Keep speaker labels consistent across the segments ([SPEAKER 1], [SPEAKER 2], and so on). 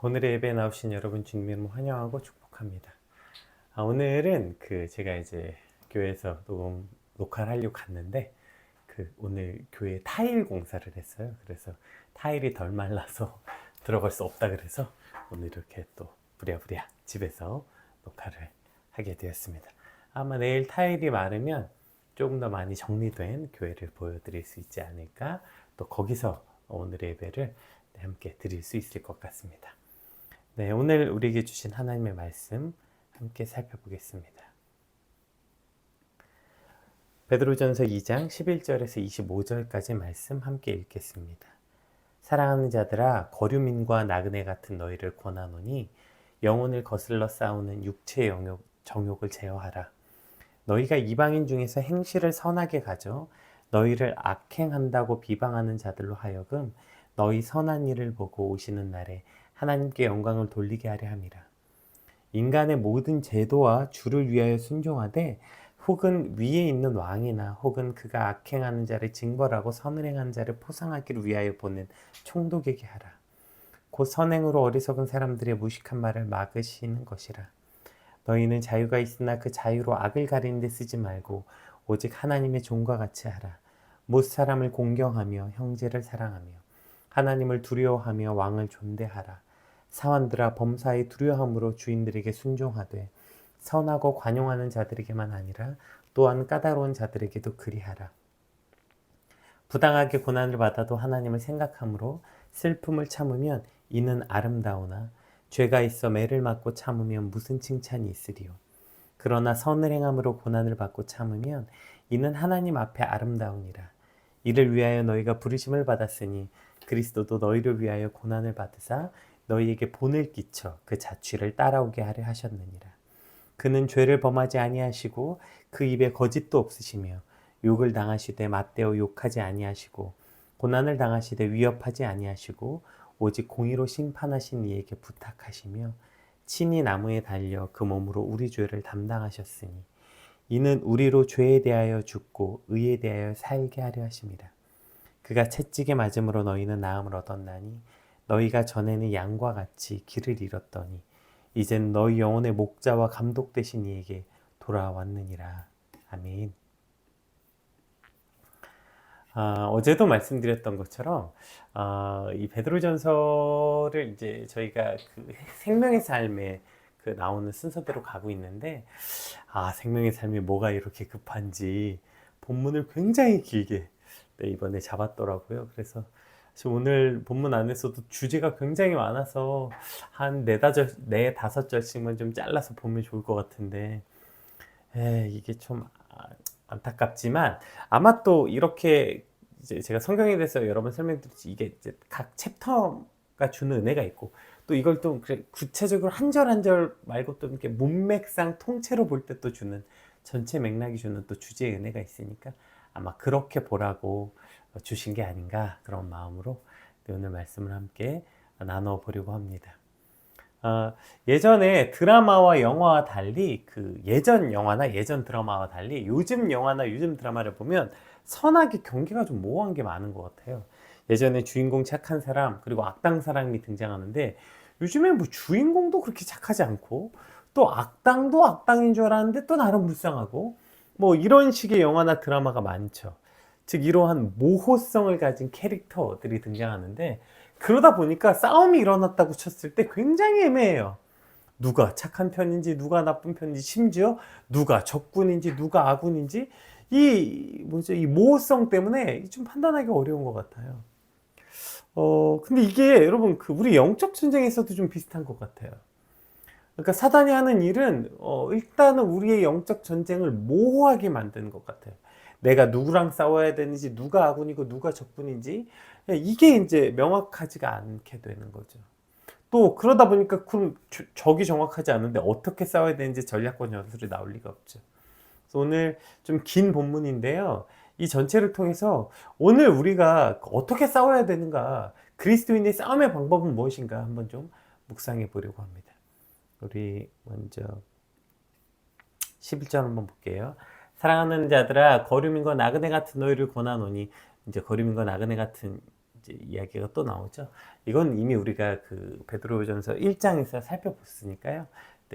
[SPEAKER 1] 오늘의 예배에 나오신 여러분 주님을 환영하고 축복합니다. 오늘은 제가 이제 교회에서 녹화를 하려고 갔는데 오늘 교회 타일 공사를 했어요. 그래서 타일이 덜 말라서 들어갈 수 없다 그래서 오늘 이렇게 또 부랴부랴 집에서 녹화를 하게 되었습니다. 아마 내일 타일이 마르면 조금 더 많이 정리된 교회를 보여드릴 수 있지 않을까, 또 거기서 오늘의 예배를 함께 드릴 수 있을 것 같습니다. 네, 오늘 우리에게 주신 하나님의 말씀 함께 살펴보겠습니다. 베드로전서 2장 11절에서 25절까지 말씀 함께 읽겠습니다. 사랑하는 자들아, 거류민과 나그네 같은 너희를 권하노니 영혼을 거슬러 싸우는 육체의 정욕을 제어하라. 너희가 이방인 중에서 행실을 선하게 가져 너희를 악행한다고 비방하는 자들로 하여금 너희 선한 일을 보고 오시는 날에 하나님께 영광을 돌리게 하려 함이라. 인간의 모든 제도와 주를 위하여 순종하되 혹은 위에 있는 왕이나 혹은 그가 악행하는 자를 징벌하고 선을 행하는 자를 포상하기를 위하여 보는 총독에게 하라. 곧 선행으로 어리석은 사람들의 무식한 말을 막으시는 것이라. 너희는 자유가 있으나 그 자유로 악을 가리는 데 쓰지 말고 오직 하나님의 종과 같이 하라. 못 사람을 공경하며 형제를 사랑하며 하나님을 두려워하며 왕을 존대하라. 사환들아, 범사에 두려워함으로 주인들에게 순종하되 선하고 관용하는 자들에게만 아니라 또한 까다로운 자들에게도 그리하라. 부당하게 고난을 받아도 하나님을 생각함으로 슬픔을 참으면 이는 아름다우나 죄가 있어 매를 맞고 참으면 무슨 칭찬이 있으리요. 그러나 선을 행함으로 고난을 받고 참으면 이는 하나님 앞에 아름다우니라. 이를 위하여 너희가 부르심을 받았으니 그리스도도 너희를 위하여 고난을 받으사 너희에게 본을 끼쳐 그 자취를 따라오게 하려 하셨느니라. 그는 죄를 범하지 아니하시고 그 입에 거짓도 없으시며 욕을 당하시되 맞대어 욕하지 아니하시고 고난을 당하시되 위협하지 아니하시고 오직 공의로 심판하신 이에게 부탁하시며 친히 나무에 달려 그 몸으로 우리 죄를 담당하셨으니 이는 우리로 죄에 대하여 죽고 의에 대하여 살게 하려 하심이라. 그가 채찍에 맞음으로 너희는 나음을 얻었나니 너희가 전에는 양과 같이 길을 잃었더니 이젠 너희 영혼의 목자와 감독 되신 이에게 돌아왔느니라. 아멘. 어제도 말씀드렸던 것처럼 이 베드로전서를 이제 저희가 생명의 삶에 나오는 순서대로 가고 있는데, 생명의 삶이 뭐가 이렇게 급한지 본문을 굉장히 길게 이번에 잡았더라고요. 그래서 오늘 본문 안에서도 주제가 굉장히 많아서 한 네다섯 절씩만 좀 잘라서 보면 좋을 것 같은데, 이게 좀 안타깝지만 아마 또 이렇게 이제 제가 성경에 대해서 여러 번 설명드렸지, 이게 이제 각 챕터가 주는 은혜가 있고 또 이걸 또 구체적으로 한 절 한 절 말고 또 이렇게 문맥상 통째로 볼 때 또 주는 전체 맥락이 주는 또 주제의 은혜가 있으니까 아마 그렇게 보라고 주신 게 아닌가, 그런 마음으로 오늘 말씀을 함께 나눠보려고 합니다. 예전에 드라마와 영화와 달리 예전 영화나 예전 드라마와 달리 요즘 영화나 요즘 드라마를 보면 선악의 경계가 좀 모호한 게 많은 것 같아요. 예전에 주인공 착한 사람 그리고 악당 사람이 등장하는데 요즘에 뭐 주인공도 그렇게 착하지 않고 또 악당도 악당인 줄 알았는데 또 나름 불쌍하고 뭐 이런 식의 영화나 드라마가 많죠. 즉 이러한 모호성을 가진 캐릭터들이 등장하는데, 그러다 보니까 싸움이 일어났다고 쳤을 때 굉장히 애매해요. 누가 착한 편인지 누가 나쁜 편인지, 심지어 누가 적군인지 누가 아군인지 이 모호성 때문에 좀 판단하기 어려운 것 같아요. 근데 이게 여러분 우리 영적 전쟁에서도 좀 비슷한 것 같아요. 그러니까 사단이 하는 일은 일단은 우리의 영적 전쟁을 모호하게 만드는 것 같아요. 내가 누구랑 싸워야 되는지, 누가 아군이고 누가 적군인지 이게 이제 명확하지가 않게 되는 거죠. 또 그러다 보니까 그럼 적이 정확하지 않은데 어떻게 싸워야 되는지 전략과 전술이 나올 리가 없죠. 그래서 오늘 좀 긴 본문인데요, 이 전체를 통해서 오늘 우리가 어떻게 싸워야 되는가, 그리스도인의 싸움의 방법은 무엇인가 한번 좀 묵상해 보려고 합니다. 우리 먼저 11절 한번 볼게요. 사랑하는 자들아, 거류민과 나그네 같은 너희를 권하노니, 이제 거류민과 나그네 같은 이제 이야기가 또 나오죠. 이건 이미 우리가 그 베드로전서 1장에서 살펴봤으니까요.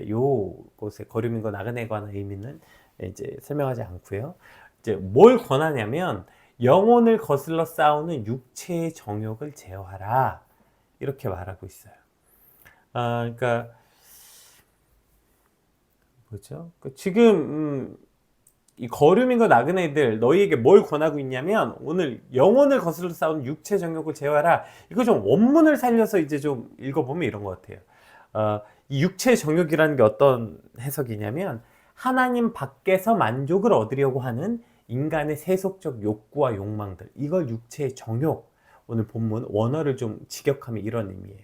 [SPEAKER 1] 요곳에 거류민과 나그네에 관한 의미는 이제 설명하지 않고요. 이제 뭘 권하냐면 영혼을 거슬러 싸우는 육체의 정욕을 제어하라 이렇게 말하고 있어요. 그러니까 뭐죠? 지금 이 거류민과 나그네들 너희에게 뭘 권하고 있냐면 오늘 영혼을 거슬러 싸우는 육체 정욕을 제어하라. 이거 좀 원문을 살려서 이제 좀 읽어보면 이런 것 같아요. 이 육체 정욕이라는 게 어떤 해석이냐면 하나님 밖에서 만족을 얻으려고 하는 인간의 세속적 욕구와 욕망들, 이걸 육체의 정욕, 오늘 본문 원어를 좀 직역하면 이런 의미예요.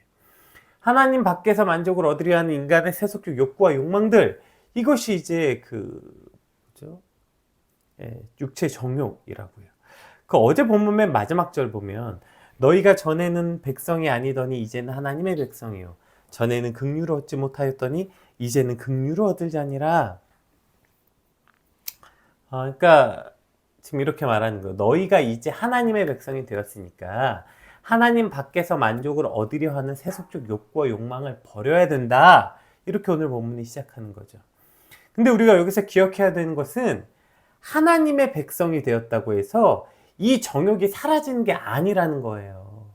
[SPEAKER 1] 하나님 밖에서 만족을 얻으려 하는 인간의 세속적 욕구와 욕망들, 이것이 이제 뭐죠? 육체 정욕이라고요. 그 어제 본문 맨 마지막 절 보면 너희가 전에는 백성이 아니더니 이제는 하나님의 백성이요. 전에는 긍휼을 얻지 못하였더니 이제는 긍휼을 얻을자니라. 그러니까 지금 이렇게 말하는 거예요. 너희가 이제 하나님의 백성이 되었으니까 하나님 밖에서 만족을 얻으려 하는 세속적 욕구와 욕망을 버려야 된다. 이렇게 오늘 본문이 시작하는 거죠. 근데 우리가 여기서 기억해야 되는 것은 하나님의 백성이 되었다고 해서 이 정욕이 사라지는 게 아니라는 거예요.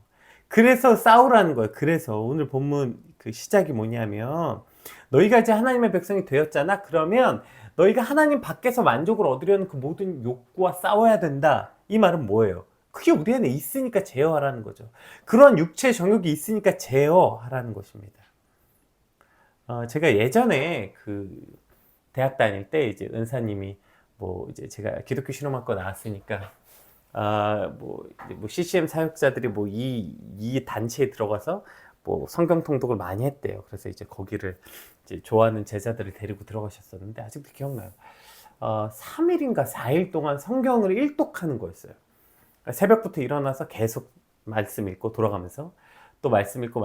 [SPEAKER 1] 그래서 싸우라는 거예요. 그래서 오늘 본문 그 시작이 뭐냐면 너희가 이제 하나님의 백성이 되었잖아. 그러면 너희가 하나님 밖에서 만족을 얻으려는 그 모든 욕구와 싸워야 된다. 이 말은 뭐예요? 그게 우리 안에 있으니까 제어하라는 거죠. 그런 육체 정욕이 있으니까 제어하라는 것입니다. 제가 예전에 그 대학 다닐 때 이제 은사님이 뭐 이제 제가 기독교 신앙학과 나왔으니까 뭐 CCM 사역자들이 뭐 이 단체에 들어가서 뭐 성경 통독을 많이 했대요. 그래서 이제 거기를 이제 좋아하는 제자들을 데리고 들어가셨었는데 아직도 기억나요. 3일인가 4일 동안 성경을 일독하는 거였어요. 그러니까 새벽부터 일어나서 계속 말씀 읽고 돌아가면서 또 말씀 읽고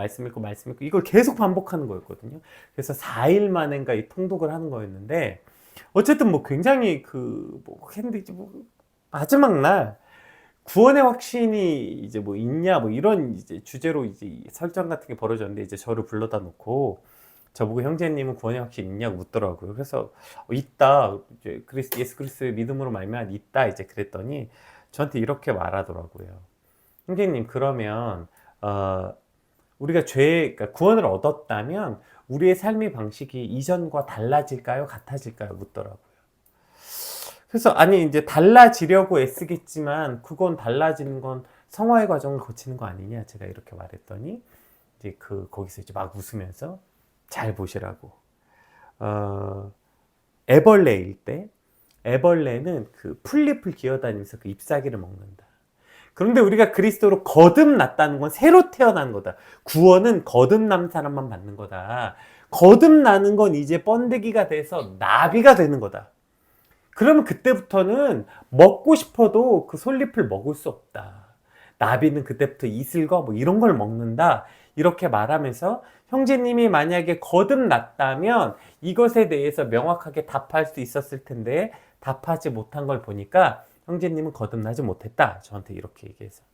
[SPEAKER 1] 이걸 계속 반복하는 거였거든요. 그래서 4일 만인가 이 통독을 하는 거였는데 어쨌든 뭐 굉장히 했는데 이제 마지막 날 구원의 확신이 이제 뭐 있냐 뭐 이런 이제 주제로 이제 설정 같은 게 벌어졌는데 이제 저를 불러다 놓고 저보고 형제님은 구원의 확신 있냐고 묻더라고요. 그래서 있다. 이제 예수 그리스도의 믿음으로 말미암아 있다. 이제 그랬더니 저한테 이렇게 말하더라고요. 형제님 그러면 우리가 그러니까 구원을 얻었다면 우리의 삶의 방식이 이전과 달라질까요? 같아질까요? 묻더라고요. 그래서 아니 이제 달라지려고 애쓰겠지만 그건 달라지는 건 성화의 과정을 거치는 거 아니냐 제가 이렇게 말했더니 이제 거기서 이제 막 웃으면서 잘 보시라고 애벌레일 때 애벌레는 그 풀잎을 기어다니면서 그 잎사귀를 먹는다. 그런데 우리가 그리스도로 거듭났다는 건 새로 태어난 거다. 구원은 거듭난 사람만 받는 거다. 거듭나는 건 이제 번데기가 돼서 나비가 되는 거다. 그러면 그때부터는 먹고 싶어도 그 솔잎을 먹을 수 없다. 나비는 그때부터 이슬과 뭐 이런 걸 먹는다. 이렇게 말하면서 형제님이 만약에 거듭났다면 이것에 대해서 명확하게 답할 수 있었을 텐데 답하지 못한 걸 보니까 형제님은 거듭나지 못했다. 저한테 이렇게 얘기해서.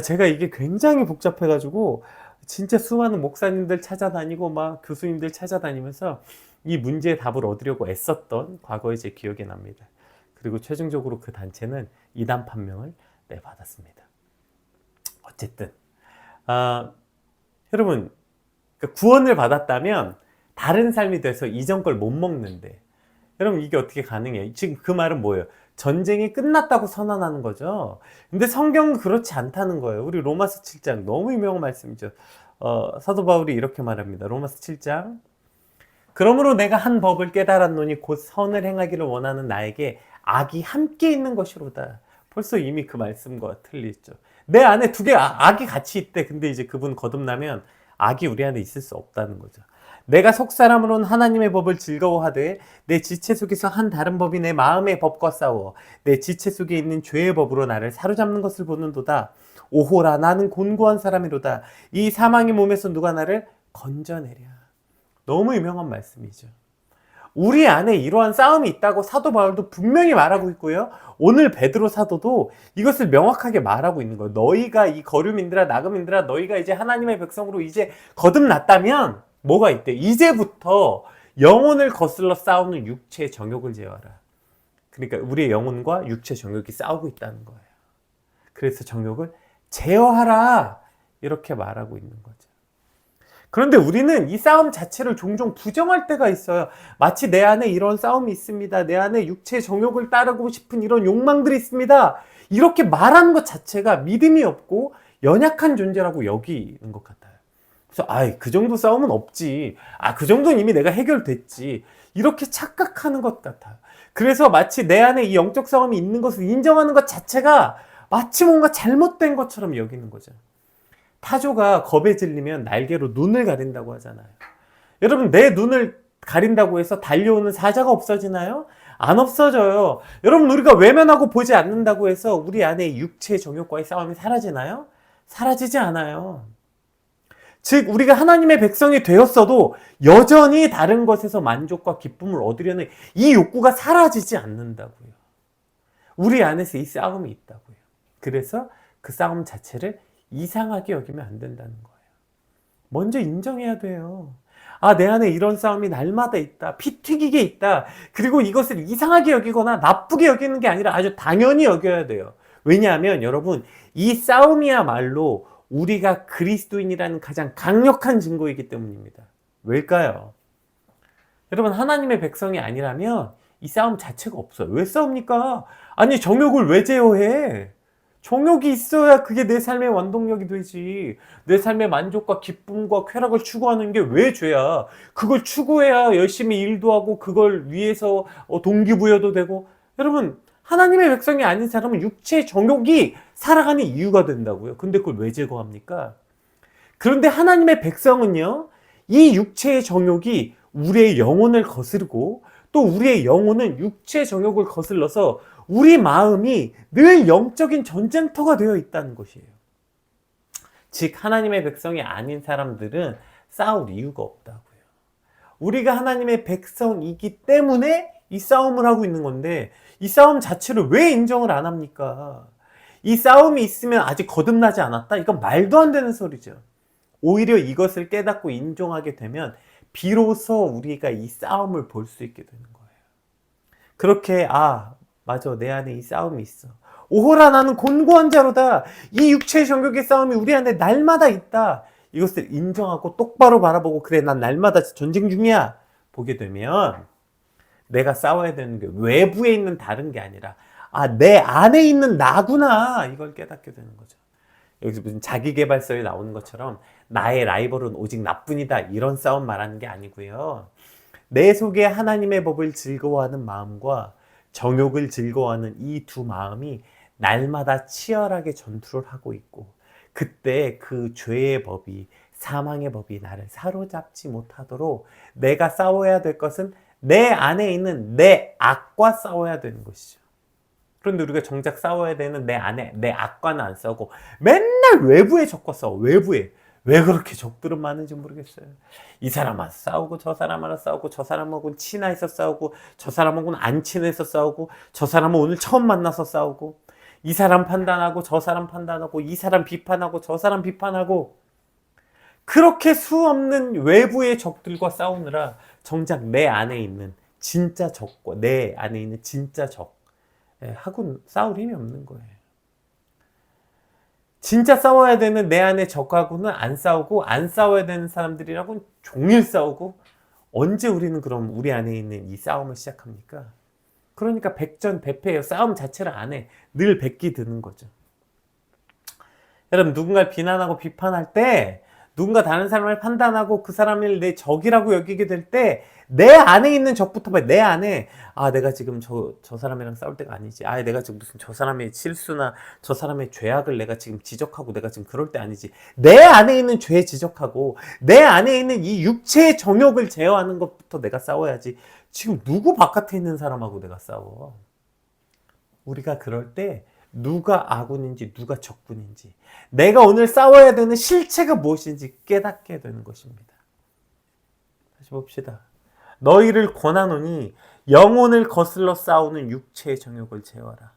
[SPEAKER 1] 제가 이게 굉장히 복잡해가지고 진짜 수많은 목사님들 찾아다니고 막 교수님들 찾아다니면서 이 문제의 답을 얻으려고 애썼던 과거의 제 기억이 납니다. 그리고 최종적으로 그 단체는 이단 판명을 내받았습니다. 어쨌든 여러분 구원을 받았다면 다른 삶이 돼서 이전 걸 못 먹는데 여러분 이게 어떻게 가능해요? 지금 그 말은 뭐예요? 전쟁이 끝났다고 선언하는 거죠. 근데 성경은 그렇지 않다는 거예요. 우리 로마서 7장 너무 유명한 말씀이죠. 사도 바울이 이렇게 말합니다. 로마서 7장 그러므로 내가 한 법을 깨달았노니 곧 선을 행하기를 원하는 나에게 악이 함께 있는 것이로다. 벌써 이미 그 말씀과 틀리죠. 내 안에 두 개 악이 같이 있대. 근데 이제 그분 거듭나면 악이 우리 안에 있을 수 없다는 거죠. 내가 속사람으로는 하나님의 법을 즐거워하되 내 지체 속에서 한 다른 법이 내 마음의 법과 싸워 내 지체 속에 있는 죄의 법으로 나를 사로잡는 것을 보는도다. 오호라 나는 곤고한 사람이로다. 이 사망의 몸에서 누가 나를 건져내랴. 너무 유명한 말씀이죠. 우리 안에 이러한 싸움이 있다고 사도 바울도 분명히 말하고 있고요. 오늘 베드로 사도도 이것을 명확하게 말하고 있는 거예요. 너희가 이 거류민들아 나그민들아 너희가 이제 하나님의 백성으로 이제 거듭났다면 뭐가 있대? 이제부터 영혼을 거슬러 싸우는 육체의 정욕을 제어하라. 그러니까 우리의 영혼과 육체 정욕이 싸우고 있다는 거예요. 그래서 정욕을 제어하라 이렇게 말하고 있는 거죠. 그런데 우리는 이 싸움 자체를 종종 부정할 때가 있어요. 마치 내 안에 이런 싸움이 있습니다. 내 안에 육체 정욕을 따르고 싶은 이런 욕망들이 있습니다. 이렇게 말하는 것 자체가 믿음이 없고 연약한 존재라고 여기는 것 같아요. 그래서 그 정도 싸움은 없지. 그 정도는 이미 내가 해결됐지. 이렇게 착각하는 것 같아요. 그래서 마치 내 안에 이 영적 싸움이 있는 것을 인정하는 것 자체가 마치 뭔가 잘못된 것처럼 여기는 거죠. 타조가 겁에 질리면 날개로 눈을 가린다고 하잖아요. 여러분, 내 눈을 가린다고 해서 달려오는 사자가 없어지나요? 안 없어져요. 여러분, 우리가 외면하고 보지 않는다고 해서 우리 안에 육체의 정욕과의 싸움이 사라지나요? 사라지지 않아요. 즉 우리가 하나님의 백성이 되었어도 여전히 다른 것에서 만족과 기쁨을 얻으려는 이 욕구가 사라지지 않는다고요. 우리 안에서 이 싸움이 있다고요. 그래서 그 싸움 자체를 이상하게 여기면 안 된다는 거예요. 먼저 인정해야 돼요. 내 안에 이런 싸움이 날마다 있다. 피 튀기게 있다. 그리고 이것을 이상하게 여기거나 나쁘게 여기는 게 아니라 아주 당연히 여겨야 돼요. 왜냐하면 여러분, 이 싸움이야말로 우리가 그리스도인이라는 가장 강력한 증거이기 때문입니다. 왜일까요? 여러분, 하나님의 백성이 아니라면 이 싸움 자체가 없어요. 왜 싸웁니까? 아니, 정욕을 왜 제어해? 정욕이 있어야 그게 내 삶의 원동력이 되지. 내 삶의 만족과 기쁨과 쾌락을 추구하는 게 왜 죄야? 그걸 추구해야 열심히 일도 하고 그걸 위해서 동기부여도 되고. 여러분, 하나님의 백성이 아닌 사람은 육체의 정욕이 살아가는 이유가 된다고요. 근데 그걸 왜 제거합니까? 그런데 하나님의 백성은요, 이 육체의 정욕이 우리의 영혼을 거스르고 또 우리의 영혼은 육체의 정욕을 거슬러서 우리 마음이 늘 영적인 전쟁터가 되어 있다는 것이에요. 즉 하나님의 백성이 아닌 사람들은 싸울 이유가 없다고요. 우리가 하나님의 백성이기 때문에 이 싸움을 하고 있는 건데 이 싸움 자체를 왜 인정을 안 합니까? 이 싸움이 있으면 아직 거듭나지 않았다? 이건 말도 안 되는 소리죠. 오히려 이것을 깨닫고 인정하게 되면 비로소 우리가 이 싸움을 볼 수 있게 되는 거예요. 그렇게 맞아, 내 안에 이 싸움이 있어. 오호라, 나는 곤고한 자로다. 이 육체의 정욕의 싸움이 우리 안에 날마다 있다. 이것을 인정하고 똑바로 바라보고 그래, 난 날마다 전쟁 중이야. 보게 되면 내가 싸워야 되는 게 외부에 있는 다른 게 아니라 내 안에 있는 나구나. 이걸 깨닫게 되는 거죠. 여기서 무슨 자기계발서에 나오는 것처럼 나의 라이벌은 오직 나뿐이다. 이런 싸움 말하는 게 아니고요. 내 속에 하나님의 법을 즐거워하는 마음과 정욕을 즐거워하는 이 두 마음이 날마다 치열하게 전투를 하고 있고 그때 그 죄의 법이 사망의 법이 나를 사로잡지 못하도록 내가 싸워야 될 것은 내 안에 있는 내 악과 싸워야 되는 것이죠. 그런데 우리가 정작 싸워야 되는 내 안에 내 악과는 안 싸우고 맨날 외부의 적과 싸워. 외부에. 왜 그렇게 적들은 많은지 모르겠어요. 이 사람하고 싸우고 저 사람하고 싸우고 저 사람하고는 친해서 싸우고 저 사람하고는 안 친해서 싸우고 저 사람은 오늘 처음 만나서 싸우고 이 사람 판단하고 저 사람 판단하고 이 사람 비판하고 저 사람 비판하고 그렇게 수없는 외부의 적들과 싸우느라 정작 내 안에 있는 진짜 적과 내 안에 있는 진짜 적하고는 싸울 힘이 없는 거예요. 진짜 싸워야 되는 내 안의 적하고는 안 싸우고 안 싸워야 되는 사람들이라고는 종일 싸우고 언제 우리는 그럼 우리 안에 있는 이 싸움을 시작합니까? 그러니까 백전백패예요. 싸움 자체를 안 해. 늘 백기 드는 거죠. 여러분, 누군가를 비난하고 비판할 때 누군가 다른 사람을 판단하고 그 사람을 내 적이라고 여기게 될 때 내 안에 있는 적부터 봐요. 내 안에 내가 지금 저 사람이랑 싸울 때가 아니지. 내가 지금 무슨 저 사람의 실수나 저 사람의 죄악을 내가 지금 지적하고 내가 지금 그럴 때 아니지. 내 안에 있는 죄 지적하고 내 안에 있는 이 육체의 정욕을 제어하는 것부터 내가 싸워야지. 지금 누구 바깥에 있는 사람하고 내가 싸워? 우리가 그럴 때 누가 아군인지 누가 적군인지 내가 오늘 싸워야 되는 실체가 무엇인지 깨닫게 되는 것입니다. 다시 봅시다. 너희를 권하노니 영혼을 거슬러 싸우는 육체의 정욕을 제어하라.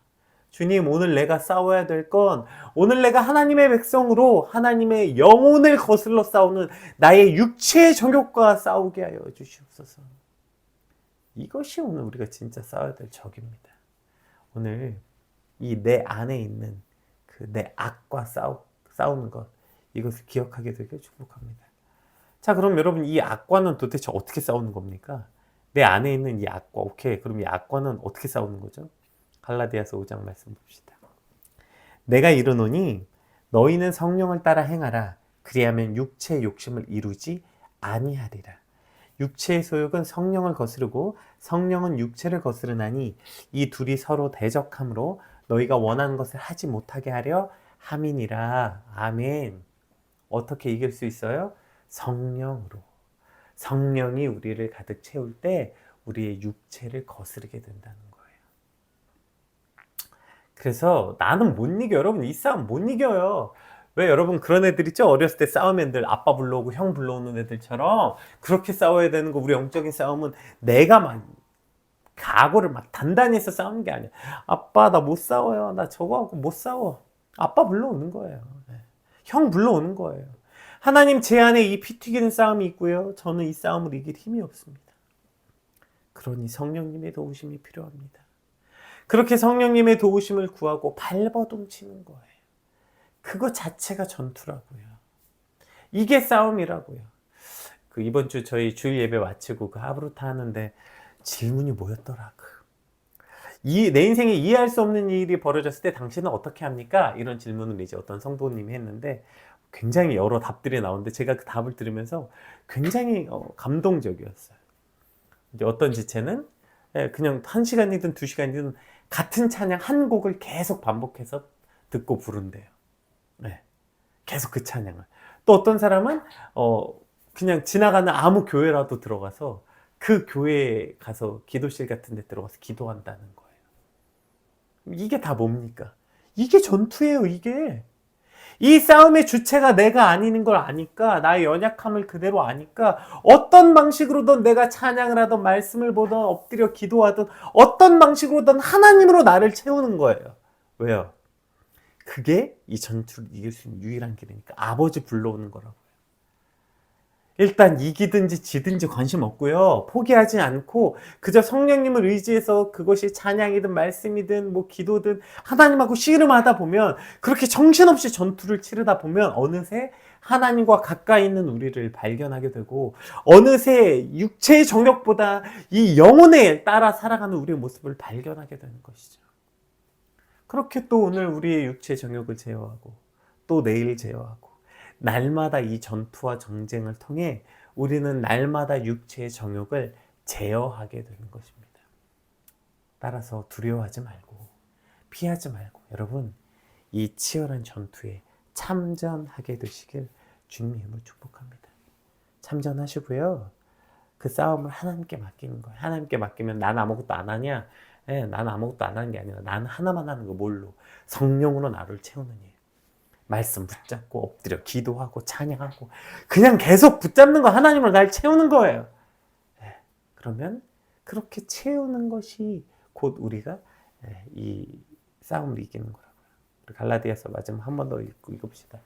[SPEAKER 1] 주님, 오늘 내가 싸워야 될 건 오늘 내가 하나님의 백성으로 하나님의 영혼을 거슬러 싸우는 나의 육체의 정욕과 싸우게 하여 주시옵소서. 이것이 오늘 우리가 진짜 싸워야 될 적입니다. 오늘 이 내 안에 있는 그 내 악과 싸우는 것, 이것을 기억하게 되길 축복합니다. 자, 그럼 여러분, 이 악과는 도대체 어떻게 싸우는 겁니까? 내 안에 있는 이 악과, 오케이. 그럼 이 악과는 어떻게 싸우는 거죠? 갈라디아서 5장 말씀 봅시다. 내가 이르노니 너희는 성령을 따라 행하라. 그리하면 육체의 욕심을 이루지 아니하리라. 육체의 소욕은 성령을 거스르고 성령은 육체를 거스르나니 이 둘이 서로 대적함으로 너희가 원하는 것을 하지 못하게 하려 함이니라. 아멘. 어떻게 이길 수 있어요? 성령으로. 성령이 우리를 가득 채울 때 우리의 육체를 거스르게 된다는 거예요. 그래서 나는 못 이겨. 여러분, 이 싸움 못 이겨요. 왜 여러분 그런 애들 있죠? 어렸을 때 싸우면 늘 아빠 불러오고 형 불러오는 애들처럼 그렇게 싸워야 되는 거. 우리 영적인 싸움은 내가 막 각오를 막 단단히 해서 싸우는 게 아니야. 아빠 나 못 싸워요. 나 저거하고 못 싸워. 아빠 불러오는 거예요. 형 불러오는 거예요. 하나님, 제 안에 이 피 튀기는 싸움이 있고요. 저는 이 싸움을 이길 힘이 없습니다. 그러니 성령님의 도우심이 필요합니다. 그렇게 성령님의 도우심을 구하고 발버둥치는 거예요. 그거 자체가 전투라고요. 이게 싸움이라고요. 그 이번 주 저희 주일 예배 마치고 그 하브루타 하는데 질문이 뭐였더라. 내 인생에 이해할 수 없는 일이 벌어졌을 때 당신은 어떻게 합니까? 이런 질문을 이제 어떤 성도님이 했는데 굉장히 여러 답들이 나오는데 제가 그 답을 들으면서 굉장히 감동적이었어요. 이제 어떤 지체는 그냥 1시간이든 2시간이든 같은 찬양 한 곡을 계속 반복해서 듣고 부른대요. 네. 계속 그 찬양을. 또 어떤 사람은 그냥 지나가는 아무 교회라도 들어가서 그 교회에 가서 기도실 같은 데 들어가서 기도한다는 거예요. 이게 다 뭡니까? 이게 전투예요, 이게. 이 싸움의 주체가 내가 아닌 걸 아니까, 나의 연약함을 그대로 아니까 어떤 방식으로든 내가 찬양을 하든 말씀을 보든 엎드려 기도하든 어떤 방식으로든 하나님으로 나를 채우는 거예요. 왜요? 그게 이 전투를 이길 수 있는 유일한 길이니까. 아버지 불러오는 거라고요. 일단 이기든지 지든지 관심 없고요. 포기하지 않고 그저 성령님을 의지해서 그것이 찬양이든 말씀이든 뭐 기도든 하나님하고 씨름하다 보면, 그렇게 정신없이 전투를 치르다 보면 어느새 하나님과 가까이 있는 우리를 발견하게 되고, 어느새 육체의 정욕보다 이 영혼에 따라 살아가는 우리의 모습을 발견하게 되는 것이죠. 그렇게 또 오늘 우리의 육체의 정욕을 제어하고 또 내일 제어하고 날마다 이 전투와 전쟁을 통해 우리는 날마다 육체의 정욕을 제어하게 되는 것입니다. 따라서 두려워하지 말고 피하지 말고 여러분, 이 치열한 전투에 참전하게 되시길 주님의 이름으로 축복합니다. 참전하시고요. 그 싸움을 하나님께 맡기는 거예요. 하나님께 맡기면 난 아무것도 안 하냐? 난 아무것도 안 하는 게 아니라 나는 하나만 하는 거. 뭘로? 성령으로 나를 채우는 일. 말씀 붙잡고 엎드려 기도하고 찬양하고 그냥 계속 붙잡는 거. 하나님으로 날 채우는 거예요. 그러면 그렇게 채우는 것이 곧 우리가 이 싸움을 이기는 거라고요. 갈라디아서 마지막 한 번 더 읽어봅시다.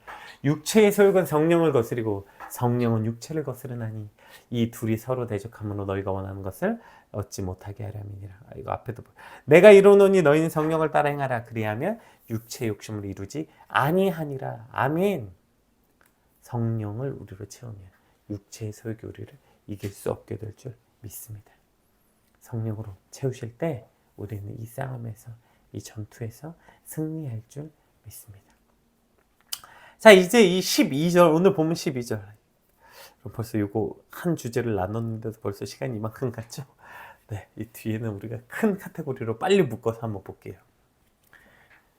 [SPEAKER 1] 육체의 소욕은 성령을 거스리고 성령은 육체를 거스르나니 이 둘이 서로 대적함으로 너희가 원하는 것을 얻지 못하게 하려니라. 이거 앞에도 내가 이루노니 너희는 성령을 따라 행하라. 그리하면 육체의 욕심을 이루지 아니하니라. 아멘. 성령을 우리로 채우면 육체의 소욕이 우리를 이길 수 없게 될 줄 믿습니다. 성령으로 채우실 때 우리는 이 싸움에서, 이 전투에서 승리할 줄 믿습니다. 자, 이제 이 12절, 오늘 보면 12절. 벌써 이거 한 주제를 나눴는데도 벌써 시간이 이만큼 갔죠? 네, 이 뒤에는 우리가 큰 카테고리로 빨리 묶어서 한번 볼게요.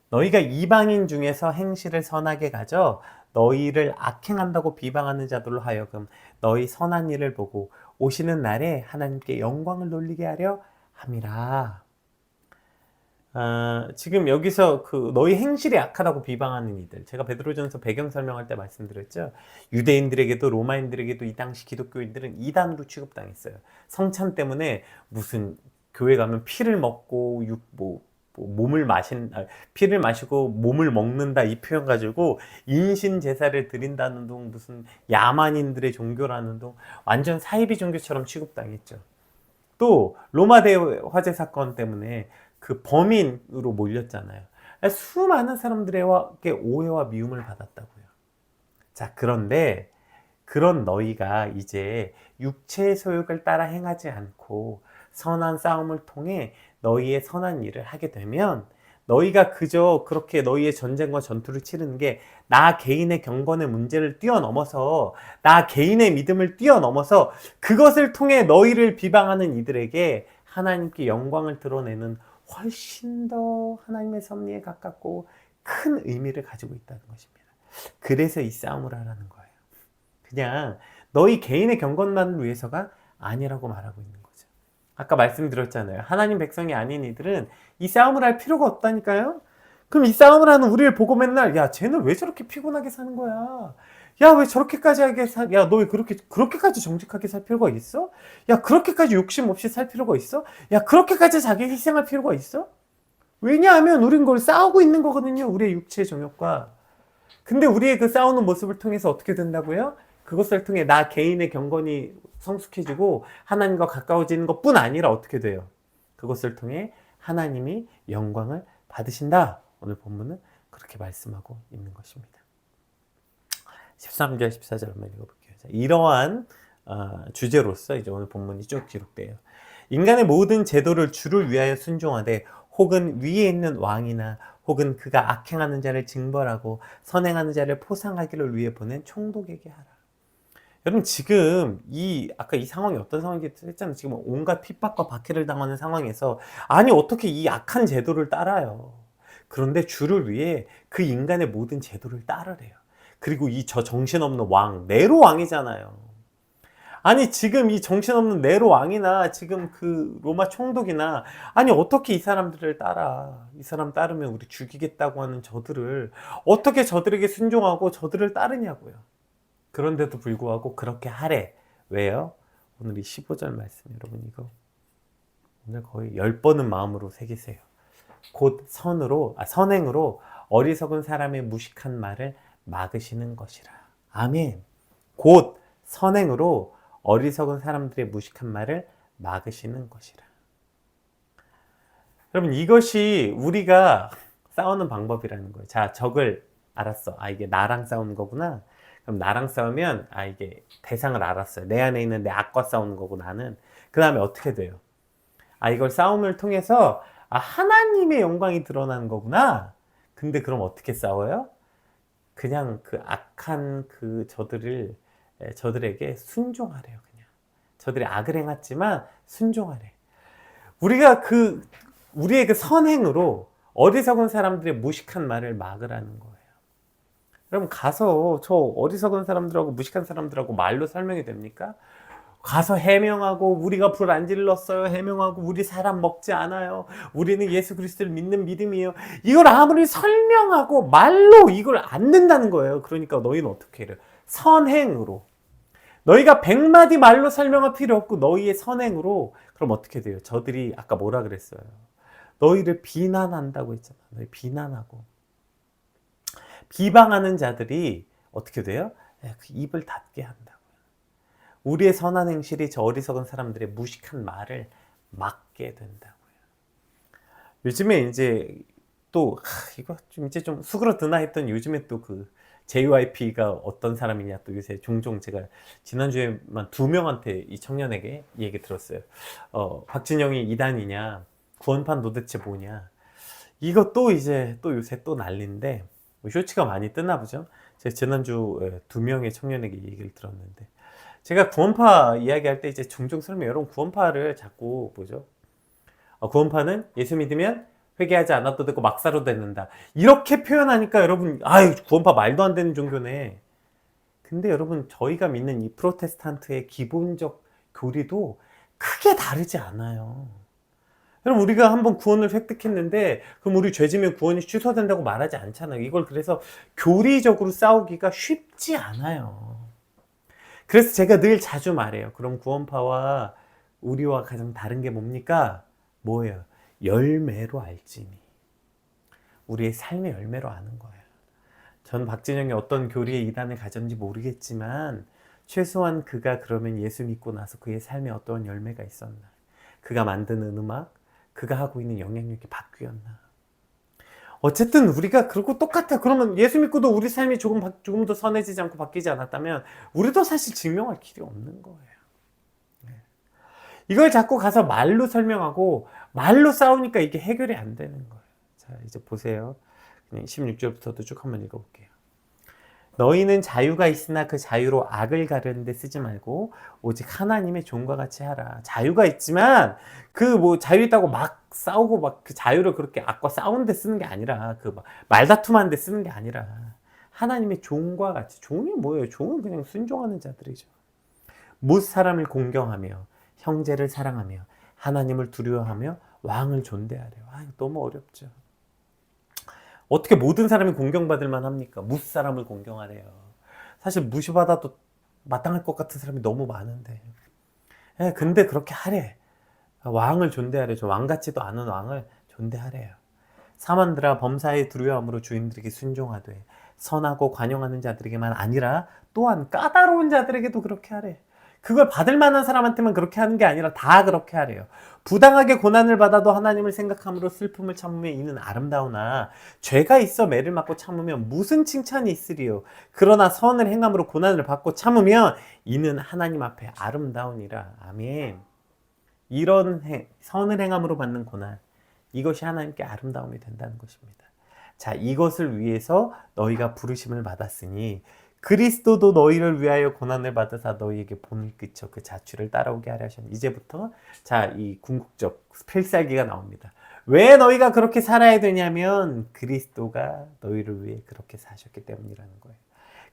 [SPEAKER 1] 너희가 이방인 중에서 행실을 선하게 가져 너희를 악행한다고 비방하는 자들로 하여금 너희 선한 일을 보고 오시는 날에 하나님께 영광을 돌리게 하려 함이라. 지금 여기서 그 너희 행실이 악하다고 비방하는 이들, 제가 베드로전서 배경 설명할 때 말씀드렸죠. 유대인들에게도 로마인들에게도 이 당시 기독교인들은 이단으로 취급당했어요. 성찬 때문에 무슨 교회 가면 피를 먹고 몸을 피를 마시고 몸을 먹는다 이 표현 가지고 인신 제사를 드린다는 둥, 무슨 야만인들의 종교라는 둥, 완전 사이비 종교처럼 취급당했죠. 또 로마 대화재 사건 때문에 그 범인으로 몰렸잖아요. 수많은 사람들에게 오해와 미움을 받았다고요. 자, 그런데 그런 너희가 이제 육체의 소욕을 따라 행하지 않고 선한 싸움을 통해 너희의 선한 일을 하게 되면, 너희가 그저 그렇게 너희의 전쟁과 전투를 치르는 게 나 개인의 경건의 문제를 뛰어넘어서, 나 개인의 믿음을 뛰어넘어서 그것을 통해 너희를 비방하는 이들에게 하나님께 영광을 드러내는 훨씬 더 하나님의 섭리에 가깝고 큰 의미를 가지고 있다는 것입니다. 그래서 이 싸움을 하라는 거예요. 그냥 너희 개인의 경건만을 위해서가 아니라고 말하고 있는 거죠. 아까 말씀드렸잖아요. 하나님 백성이 아닌 이들은 이 싸움을 할 필요가 없다니까요. 그럼 이 싸움을 하는 우리를 보고 맨날, 야, 쟤는 왜 저렇게 피곤하게 사는 거야? 야, 왜 저렇게까지 야, 너 왜 그렇게까지 정직하게 살 필요가 있어? 야, 그렇게까지 욕심 없이 살 필요가 있어? 야, 그렇게까지 자기 희생할 필요가 있어? 왜냐하면 우린 그걸 싸우고 있는 거거든요. 우리의 육체의 정욕과. 근데 우리의 그 싸우는 모습을 통해서 어떻게 된다고요? 그것을 통해 나 개인의 경건이 성숙해지고 하나님과 가까워지는 것뿐 아니라 어떻게 돼요? 그것을 통해 하나님이 영광을 받으신다. 오늘 본문은 그렇게 말씀하고 있는 것입니다. 13절, 14절 한번 읽어볼게요. 자, 이러한 주제로서 이제 오늘 본문이 쭉 기록돼요. 인간의 모든 제도를 주를 위하여 순종하되, 혹은 위에 있는 왕이나 혹은 그가 악행하는 자를 징벌하고 선행하는 자를 포상하기를 위해 보낸 총독에게 하라. 여러분, 지금 아까 이 상황이 어떤 상황인지 했잖아요. 지금 온갖 핍박과 박해를 당하는 상황에서, 아니 어떻게 이 악한 제도를 따라요? 그런데 주를 위해 그 인간의 모든 제도를 따르래요. 그리고 저 정신없는 왕, 네로 왕이잖아요. 아니 지금 이 정신없는 네로 왕이나 지금 그 로마 총독이나, 아니 어떻게 이 사람들을 따라? 이 사람 따르면 우리 죽이겠다고 하는 저들을 어떻게 저들에게 순종하고 저들을 따르냐고요. 그런데도 불구하고 그렇게 하래. 왜요? 오늘 이 15절 말씀, 여러분 이거 오늘 거의 10번은 마음으로 새기세요. 곧 선행으로 어리석은 사람의 무식한 말을 막으시는 것이라. 아멘. 곧 선행으로 어리석은 사람들의 무식한 말을 막으시는 것이라. 여러분, 이것이 우리가 싸우는 방법이라는 거예요. 자, 적을 알았어. 이게 나랑 싸우는 거구나. 그럼 나랑 싸우면 이게 대상을 알았어요. 내 안에 있는 내 악과 싸우는 거고 나는. 그 다음에 어떻게 돼요? 이걸 싸움을 통해서 하나님의 영광이 드러나는 거구나. 근데 그럼 어떻게 싸워요? 그냥 그 악한 저들에게 순종하래요. 그냥 저들이 악을 행했지만 순종하래. 우리의 그 선행으로 어리석은 사람들의 무식한 말을 막으라는 거예요. 여러분, 가서 저 어리석은 사람들하고 무식한 사람들하고 말로 설명이 됩니까? 가서 해명하고, 우리가 불 안 질렀어요 해명하고, 우리 사람 먹지 않아요, 우리는 예수 그리스도를 믿는 믿음이에요, 이걸 아무리 설명하고 말로 이걸 안 된다는 거예요. 그러니까 너희는 어떻게 해요? 선행으로. 너희가 100마디 말로 설명할 필요 없고 너희의 선행으로. 그럼 어떻게 돼요? 저들이 아까 뭐라 그랬어요? 너희를 비난한다고 했잖아. 너희 비난하고 비방하는 자들이 어떻게 돼요? 그 입을 닫게 한다고요. 우리의 선한 행실이 저 어리석은 사람들의 무식한 말을 막게 된다고요. 요즘에 이제 또 이거 좀 이제 좀 수그러드나 했던, 요즘에 또 그 JYP가 어떤 사람이냐, 또 요새 종종 제가 지난주에만 2명한테 이 청년에게 얘기 들었어요. 박진영이 이단이냐, 구원판 도대체 뭐냐. 이거 또 이제 또 요새 또 난리인데, 쇼츠가 많이 뜨나 보죠. 제가 지난주 2명의 청년에게 얘기를 들었는데, 제가 구원파 이야기할 때 이제 종종 설명, 여러분 구원파를 자꾸 뭐죠? 구원파는 예수 믿으면 회개하지 않아도 되고 막사로 되는다, 이렇게 표현하니까 여러분, 구원파 말도 안 되는 종교네. 근데 여러분, 저희가 믿는 이 프로테스탄트의 기본적 교리도 크게 다르지 않아요. 그럼 우리가 한번 구원을 획득했는데 그럼 우리 죄지면 구원이 취소된다고 말하지 않잖아요. 이걸 그래서 교리적으로 싸우기가 쉽지 않아요. 그래서 제가 늘 자주 말해요. 그럼 구원파와 우리와 가장 다른 게 뭡니까? 뭐예요? 열매로 알지니. 우리의 삶의 열매로 아는 거예요. 전 박진영이 어떤 교리의 이단을 가졌는지 모르겠지만 최소한 그가 그러면 예수 믿고 나서 그의 삶에 어떤 열매가 있었나, 그가 만드는 음악, 그가 하고 있는 영향력이 바뀌었나. 어쨌든 우리가 그렇고 똑같아. 그러면 예수 믿고도 우리 삶이 조금도 선해지지 않고 바뀌지 않았다면 우리도 사실 증명할 길이 없는 거예요. 이걸 자꾸 가서 말로 설명하고 말로 싸우니까 이게 해결이 안 되는 거예요. 자, 이제 보세요. 16절부터도 쭉 한번 읽어볼게요. 너희는 자유가 있으나 그 자유로 악을 가르는데 쓰지 말고 오직 하나님의 종과 같이 하라. 자유가 있지만 그 뭐 자유 있다고 막 싸우고 막 그 자유를 그렇게 악과 싸우는 데 쓰는 게 아니라 그 막 말다툼하는 데 쓰는 게 아니라 하나님의 종과 같이. 종이 뭐예요? 종은 그냥 순종하는 자들이죠. 못 사람을 공경하며 형제를 사랑하며 하나님을 두려워하며 왕을 존대하래요. 아, 이거 너무 어렵죠. 어떻게 모든 사람이 공경받을 만합니까? 무 사람을 공경하래요. 사실 무시받아도 마땅할 것 같은 사람이 너무 많은데. 근데 그렇게 하래. 왕을 존대하래. 저 왕 같지도 않은 왕을 존대하래요. 사만들아 범사에 두려워함으로 주인들에게 순종하되 선하고 관용하는 자들에게만 아니라 또한 까다로운 자들에게도 그렇게 하래. 그걸 받을 만한 사람한테만 그렇게 하는 게 아니라 다 그렇게 하래요. 부당하게 고난을 받아도 하나님을 생각함으로 슬픔을 참으면 이는 아름다우나 죄가 있어 매를 맞고 참으면 무슨 칭찬이 있으리요. 그러나 선을 행함으로 고난을 받고 참으면 이는 하나님 앞에 아름다우니라. 아멘. 이런 선을 행함으로 받는 고난, 이것이 하나님께 아름다움이 된다는 것입니다. 자, 이것을 위해서 너희가 부르심을 받았으니 그리스도도 너희를 위하여 고난을 받으사 너희에게 본을 그쳐 그 자취를 따라오게 하려 하셨니. 이제부터 자, 이 궁극적 필살기가 나옵니다. 왜 너희가 그렇게 살아야 되냐면 그리스도가 너희를 위해 그렇게 사셨기 때문이라는 거예요.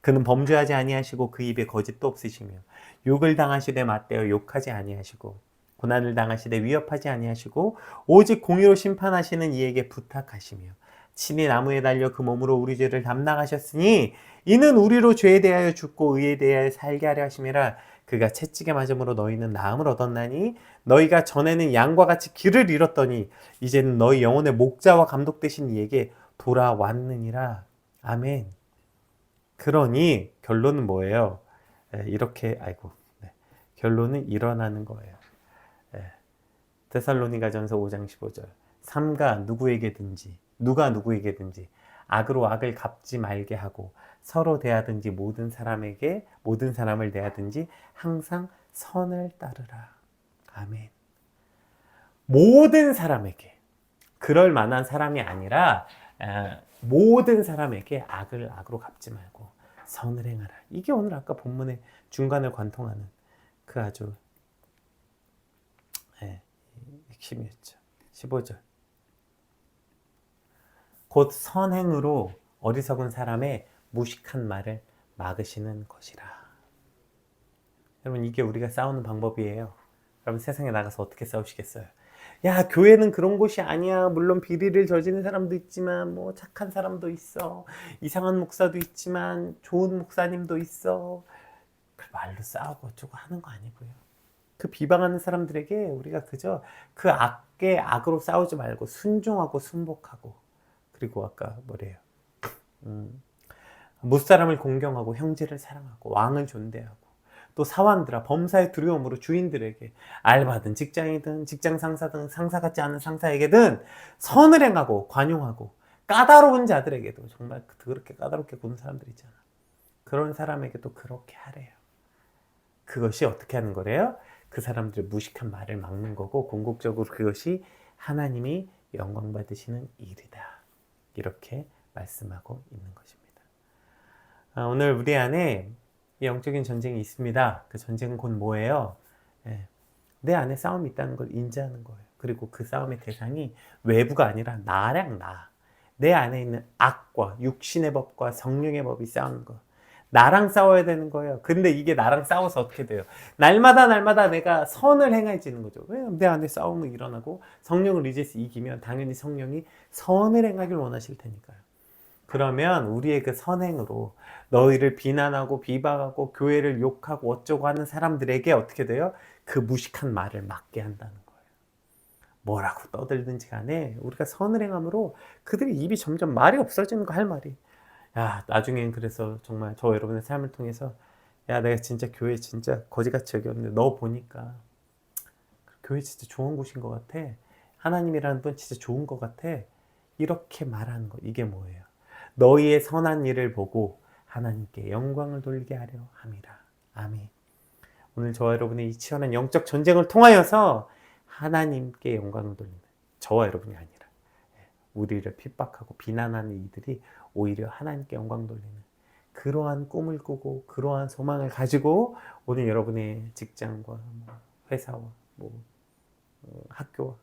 [SPEAKER 1] 그는 범죄하지 아니하시고 그 입에 거짓도 없으시며 욕을 당하시되 맞대어 욕하지 아니하시고 고난을 당하시되 위협하지 아니하시고 오직 공의로 심판하시는 이에게 부탁하시며 친히 나무에 달려 그 몸으로 우리 죄를 담당하셨으니 이는 우리로 죄에 대하여 죽고 의에 대하여 살게 하려 하심이라. 그가 채찍에 맞음으로 너희는 나음을 얻었나니 너희가 전에는 양과 같이 길을 잃었더니 이제는 너희 영혼의 목자와 감독 되신 이에게 돌아왔느니라. 아멘. 그러니 결론은 뭐예요? 이렇게 결론은 일어나는 거예요. 데살로니가전서 5장 15절. 삼가 누가 누구에게든지 악으로 악을 갚지 말게 하고 서로 대하든지 모든 사람을 대하든지 항상 선을 따르라. 아멘. 모든 사람에게, 그럴 만한 사람이 아니라 모든 사람에게 악을 악으로 갚지 말고 선을 행하라. 이게 오늘 아까 본문의 중간을 관통하는 그 아주 핵심이었죠. 15절. 곧 선행으로 어리석은 사람의 무식한 말을 막으시는 것이라. 여러분, 이게 우리가 싸우는 방법이에요. 여러분, 세상에 나가서 어떻게 싸우시겠어요? 야, 교회는 그런 곳이 아니야. 물론 비리를 저지른 사람도 있지만 뭐 착한 사람도 있어. 이상한 목사도 있지만 좋은 목사님도 있어. 그 말로 싸우고 어쩌고 하는 거 아니고요. 그 비방하는 사람들에게 우리가 그저 그 악에 악으로 싸우지 말고 순종하고 순복하고, 그리고 아까 뭐래요? 무사람을 공경하고 형제를 사랑하고 왕을 존대하고 또 사환들아 범사의 두려움으로 주인들에게, 알바든 직장이든 직장 상사든 상사 같지 않은 상사에게든 선을 행하고 관용하고, 까다로운 자들에게도, 정말 그렇게 까다롭게 구는 사람들 있잖아. 그런 사람에게도 그렇게 하래요. 그것이 어떻게 하는 거래요? 그 사람들의 무식한 말을 막는 거고, 궁극적으로 그것이 하나님이 영광 받으시는 일이다. 이렇게 말씀하고 있는 것입니다. 오늘 우리 안에 영적인 전쟁이 있습니다. 그 전쟁은 곧 뭐예요? 내 안에 싸움이 있다는 걸 인지하는 거예요. 그리고 그 싸움의 대상이 외부가 아니라 나랑 나. 내 안에 있는 악과 육신의 법과 성령의 법이 싸우는 거. 나랑 싸워야 되는 거예요. 근데 이게 나랑 싸워서 어떻게 돼요? 날마다 내가 선을 행해지는 거죠. 왜 내 안에 싸움이 일어나고 성령을 의지해서 이기면 당연히 성령이 선을 행하길 원하실 테니까요. 그러면 우리의 그 선행으로 너희를 비난하고 비방하고 교회를 욕하고 어쩌고 하는 사람들에게 어떻게 돼요? 그 무식한 말을 막게 한다는 거예요. 뭐라고 떠들든지 간에 우리가 선을 행함으로 그들의 입이 점점 말이 없어지는 거, 할 말이. 야, 나중엔 그래서 정말 저 여러분의 삶을 통해서 야, 내가 진짜 교회 진짜 거지같이 여겼는데 너 보니까 교회 진짜 좋은 곳인 것 같아. 하나님이라는 분 진짜 좋은 것 같아. 이렇게 말하는 거, 이게 뭐예요? 너희의 선한 일을 보고 하나님께 영광을 돌리게 하려 함이라. 아멘. 오늘 저와 여러분의 이 치열한 영적 전쟁을 통하여서 하나님께 영광을 돌리는, 저와 여러분이 아니라 우리를 핍박하고 비난하는 이들이 오히려 하나님께 영광 돌리는 그러한 꿈을 꾸고 그러한 소망을 가지고 오늘 여러분의 직장과 회사와 학교와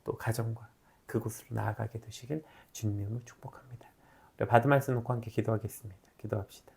[SPEAKER 1] 또 가정과 그곳으로 나아가게 되시길 주님의 이름으로 축복합니다. 우리 받은 말씀 놓고 함께 기도하겠습니다. 기도합시다.